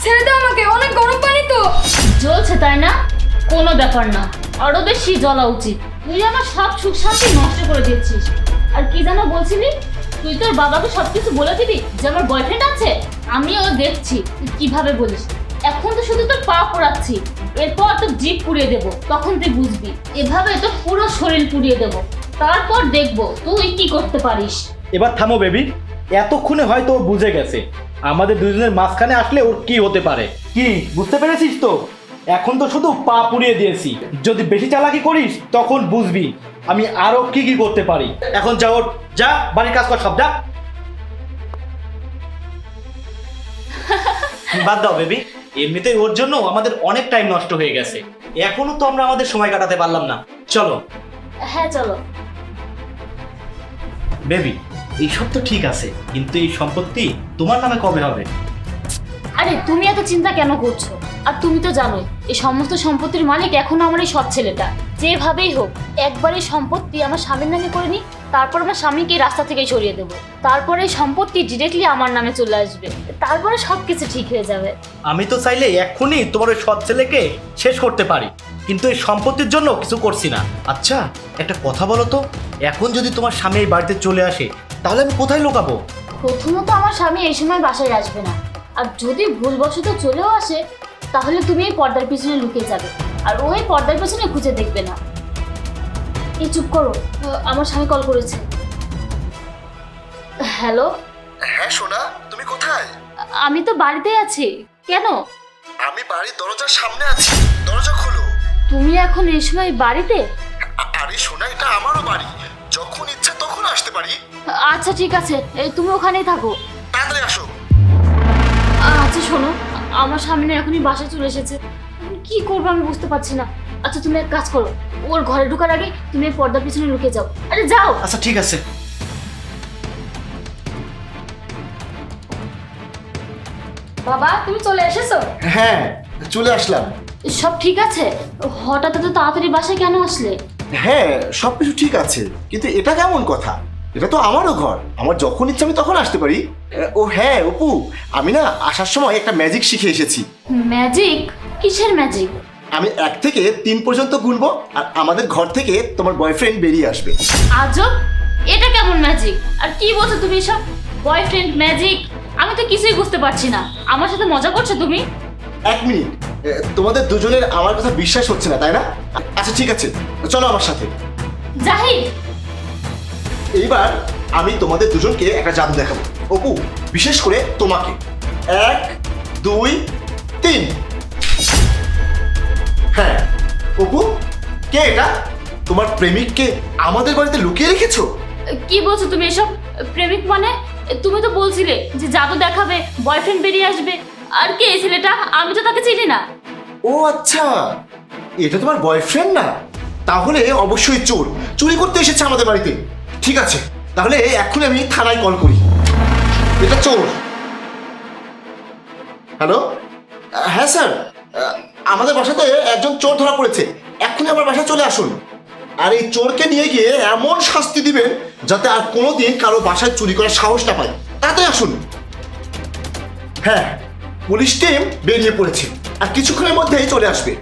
ছেড়ে দাও আমাকে, অনেক গরম পানি তো। জ্বলছে তাই না? কোনো ব্যাপার না, আরো বেশি জ্বলা উচিত। তুই আমার সব সুখ শান্তি নষ্ট করে দিচ্ছিস। আর কি যেন বলছিলি, তুই তোর বাবাকে সবকিছু বলে দিবি যে আমার বয়ফ্রেন্ড আছে? আমিও দেখছি তুই কিভাবে বলিস। এখন তো শুধু তোর পা পোড়াচ্ছি, এরপর তোর জিভ পুড়িয়ে দেবো, তখন তুই বুঝবি। এভাবে তো পুরো শরীর পুড়িয়ে দেবো, তারপর দেখবো তুই কি করতে পারিস। এবার থামো বেবি, এতক্ষণে হয়তো ও বুঝে গেছে আমাদের দুজনের মাঝখানে আসলে ওর কি হতে পারে। কি বুঝতে পেরেছিস তো? এখন তো শুধু পা পুড়িয়ে দিয়েছি, যদি বেশি চালাকি করিস তখন বুঝবি আমি আরো কি কি করতে পারি। এখন যা, ওঠ, যা বাড়ির কাজ কর, সব যা। বাদ দাও বেবি, এমনিতেই ওর জন্য আমাদের অনেক টাইম নষ্ট হয়ে গেছে, এখনো তো আমরা আমাদের সময় কাটাতে পারলাম না। চলো। হ্যাঁ চলো। বেবি, এইসব তো ঠিক আছে, কিন্তু এই সম্পত্তি তোমার নামে কবে হবে? আরে তুমি এত চিন্তা কেন করছো? আর তুমি তো জানোই এই সমস্ত সম্পত্তির মালিক এখনো আমার এই সৎ ছেলেটা। যেভাবেই হোক একবার এই সম্পত্তি আমার স্বামীর নামে করে নি, তারপর আমার স্বামীকে এই রাস্তা থেকে সরিয়ে দেবো, তারপরে এই সম্পত্তি ডিরেক্টলি আমার নামে চলে আসবে, তারপরে সবকিছু ঠিক হয়ে যাবে। আমি তো চাইলে এক্ষুনি তোমার ওই সৎ ছেলেকে শেষ করতে পারি, কিন্তু এই সম্পত্তির জন্য কিছু করছি না। আচ্ছা একটা কথা বলো তো, এখন যদি তোমার স্বামী এই বাড়িতে চলে আসে তাহলে আমি কোথায় লুকাবো? প্রথমত আমার স্বামী এই সময় বাসায় আসবে না, আর যদি ভুলবশত চলেও আসে তাহলে তুমি এই পর্দার পিছনে লুকিয়ে যাবে, আর ওই পর্দার পিছনে খুঁজে দেখবে না। এই চুপ করো, আমার স্বামী কল করেছে। হ্যালো। হ্যাঁ সোনা, তুমি কোথায়? আমি তো বাড়িতেই আছি। কেন? আমি বাড়ির দরজার সামনে আছি, দরজা খোলো। তুমি এখন এই সময় বাড়িতে? আরে সোনা, এটা আমারও বাড়ি, যখন ইচ্ছা তখন আসতে পারি। আচ্ছা ঠিক আছে, তুমি ওখানেই থাকো। তাড়াতাড়ি আসো। আচ্ছা শোনো, আমার সামনে এখনই বাসা চলে এসেছে, এখন কি করবো আমি বুঝতে পারছি না। আচ্ছা তুমি এক কাজ করো, ওর ঘরে ঢোকার আগে তুমি এই পর্দার পিছনে লুকিয়ে যাও। আরে যাও। আচ্ছা ঠিক আছে। বাবা তুমি চলে এসেছো? হ্যাঁ চলে আসলাম। সব ঠিক আছে? হঠাৎ এত তাড়াতাড়ি বাসায় কেন আসলে? হ্যাঁ সবকিছু ঠিক আছে, কিন্তু এটা কেমন কথা? এটা তো আমারও ঘর, আমার যখন ইচ্ছা আমি তখন আসতে পারি। ও হ্যাঁ অপু, আমি না আসার সময় একটা ম্যাজিক শিখে এসেছি। ম্যাজিক? কিসের ম্যাজিক? আমি 1 থেকে 3 পর্যন্ত গুনবো আর আমাদের ঘর থেকে তোমার বয়ফ্রেন্ড বেরিয়ে আসবে। আজব, এটা কেমন ম্যাজিক? আর কি বলছো তুমি সব? Boyfriend magic? আমি তো কিছুই বুঝতে পারছি না। আমার সাথে মজা করছো তুমি? 1 মিনিট, তোমাদের দুজনের আমার কথা বিশ্বাস হচ্ছে না তাই না? আচ্ছা ঠিক আছে, চলো আমার সাথে। জাহিদ। এইবার আমি তোমাদের দুজনকে একটা জাদু দেখাবো। অপু বিশেষ করে তোমাকে। 1 2 3। হ্যাঁ অপু, কে এটা? তোমার প্রেমিককে আমাদের বাড়িতে লুকিয়ে রেখেছো? কি বলছো তুমি এসব? প্রেমিক মানে? তুমি তো বলছিলে যে জাদু দেখাবে, বয়ফ্রেন্ড বেরিয়ে আসবে। আর কে এই ছেলেটা? আমি তো তাকে চিনি না। ও আচ্ছা, এটা তোমার বয়ফ্রেন্ড না? তাহলে অবশ্যই চোর, চুরি করতে এসেছে আমাদের বাড়িতে। ঠিক আছে, তাহলে এখন আমি থানায় কল করি। এটা চোর। হ্যালো, হ্যাঁ স্যার, আমাদের বাসাতে একজন চোর ধরা পড়েছে, এক্ষুনি আমার বাসায় চলে আসুন। আর এই চোরকে নিয়ে গিয়ে এমন শাস্তি দিবেন যাতে আর কোনোদিন কারো বাসায় চুরি করার সাহস না পায়। তাড়াতাড়ি আসুন। হ্যাঁ, পুলিশ টিম বেরিয়ে পড়েছে আর কিছুক্ষণের মধ্যেই চলে আসবে।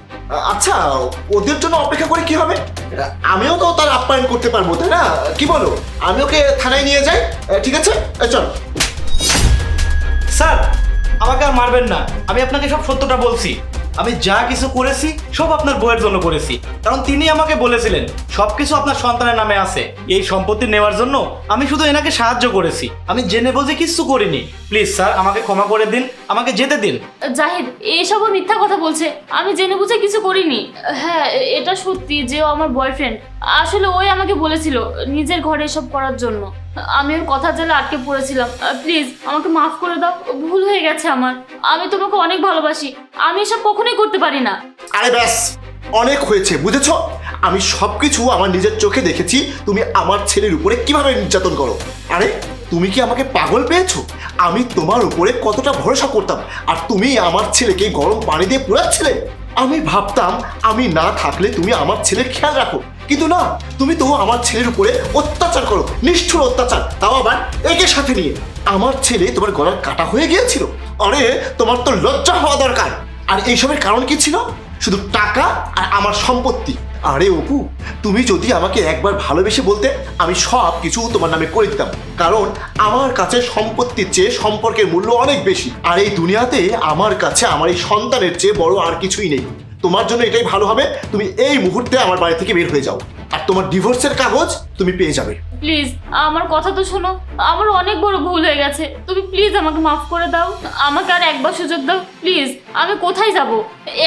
আচ্ছা, ওদের জন্য অপেক্ষা করে কি হবে? আমিও তো তার আপ্যায়ন করতে পারবো তাই না? কি বলো, আমি ওকে থানায় নিয়ে যাই? ঠিক আছে, চল। স্যার আমাকে আর মারবেন না, আমি আপনাকে সব সত্যটা বলছি। আমি যা কিছু করেছি সব আপনার বউয়ের জন্য করেছি, কারণ তিনি আমাকে বলেছিলেন সবকিছু আপনার সন্তানের নামে আছে। এই সম্পত্তি নেওয়ার জন্য আমি শুধু এনাকে সাহায্য করেছি, আমি জেনে বুঝে কিছু করিনি। প্লিজ স্যার আমাকে ক্ষমা করে দিন, আমাকে যেতে দিন। জাহিদ এসবও মিথ্যা কথা বলছে, আমি জেনে বুঝে কিছু করিনি। হ্যাঁ এটা সত্যি যে ও আমার বয়ফ্রেন্ড। আসলে ওই আমাকে বলেছিল নিজের ঘরে এসব করার জন্য, আমি ওর কথা জালে আটকে পড়েছিলাম। প্লিজ আমাকে মাফ করে দাও, ভুল হয়ে গেছে আমার। আমি তোমাকে অনেক ভালোবাসি, আমি এসব কখনোই করতে পারি না। আরে ব্যাস, অনেক হয়েছে বুঝেছো? আমি সবকিছু আমার নিজের চোখে দেখেছি তুমি আমার ছেলের উপরে কিভাবে নির্যাতন করো। আরে তুমি কি আমাকে পাগল পেয়েছো? আমি তোমার উপরে কতটা ভরসা করতাম, আর তুমি আমার ছেলেকে গরম পানি দিয়ে পুড়াচ্ছিলে। আমি ভাবতাম আমি না থাকলে তুমি আমার ছেলের খেয়াল রাখো, কিন্তু না, তুমি তো আমার ছেলের উপরে অত্যাচার করো, নিষ্ঠুর অত্যাচার, তাও আবার একে সাথে নিয়ে। আমার ছেলে তোমার গলার কাটা হয়ে গিয়েছিল, আরে তোমার তো লজ্জা হওয়া দরকার। আর এইসবের কারণ কি ছিল? শুধু টাকা আর আমার সম্পত্তি। আরে অপু, তুমি যদি আমাকে একবার ভালোবেসে বলতে, আমি সব কিছু তোমার নামে করে দিতাম। কারণ আমার কাছে সম্পত্তির চেয়ে সম্পর্কের মূল্য অনেক বেশি। আর এই দুনিয়াতে আমার কাছে আমার এই সন্তানের চেয়ে বড় আর কিছুই নেই। তোমার জন্য এটাই ভালো হবে, তুমি এই মুহূর্তে আমার বাড়ি থেকে বের হয়ে যাও, আর তোমার ডিভোর্সের কাগজ তুমি পেয়ে যাবে। প্লিজ আমার কথা তো শোনো, আমার অনেক বড় ভুল হয়ে গেছে, তুমি প্লিজ আমাকে মাফ করে দাও। আমাকে আর একবার সুযোগ দাও প্লিজ। আমি কোথায় যাব?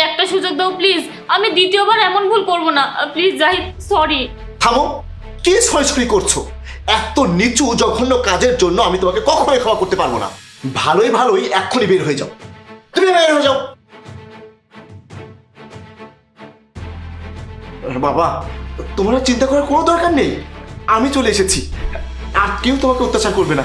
একটা সুযোগ দাও প্লিজ, আমি দ্বিতীয়বার এমন ভুল করব না। Please Zahid, sorry. থামো, কি সরি করছো? এত নিচু জঘন্য কাজের জন্য আমি তোমাকে কখনোই ক্ষমা করতে পারবো না। ভালোই ভালোই এক্ষুনি বের হয়ে যাও, তুমি বের হয়ে যাও। বাবা, তোমার চিন্তা করার কোনো দরকার নেই, আমি চলে এসেছি, আর কেউ তোমাকে অত্যাচার করবে না।